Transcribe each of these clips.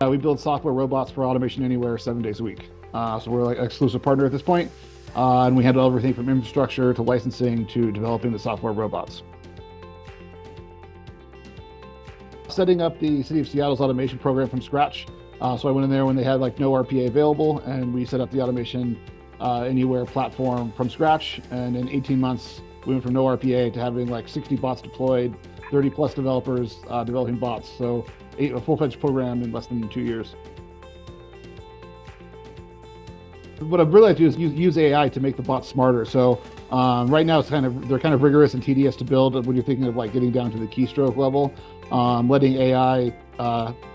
We build software robots for automation anywhere 7 days a week. So we're like an exclusive partner at this point. And we handle everything from infrastructure to licensing to developing the software robots. Setting up the City of Seattle's automation program from scratch. So I went in there when they had like no RPA available, and we set up the automation anywhere platform from scratch. And in 18 months, we went from no RPA to having like 60 bots deployed, 30 plus developers developing bots. So a full-fledged program in less than 2 years. What I'd really like to do is use AI to make the bots smarter. So right now they're kind of rigorous and tedious to build when you're thinking of like getting down to the keystroke level. Letting AI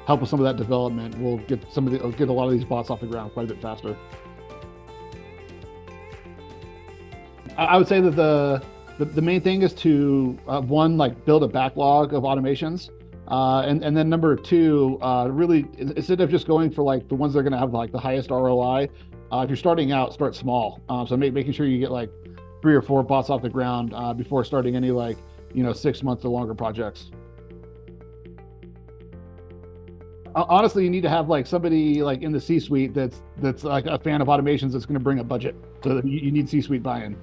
help with some of that development will get a lot of these bots off the ground quite a bit faster. I would say that the main thing is to one, like build a backlog of automations. And then number two, really, instead of just going for like the ones that are going to have like the highest ROI, if you're starting out, start small. So making sure you get like 3 or 4 bots off the ground before starting any like 6 months or longer projects. Honestly, you need to have like somebody like in the C-suite that's like a fan of automations that's going to bring a budget. So you need C-suite buy-in.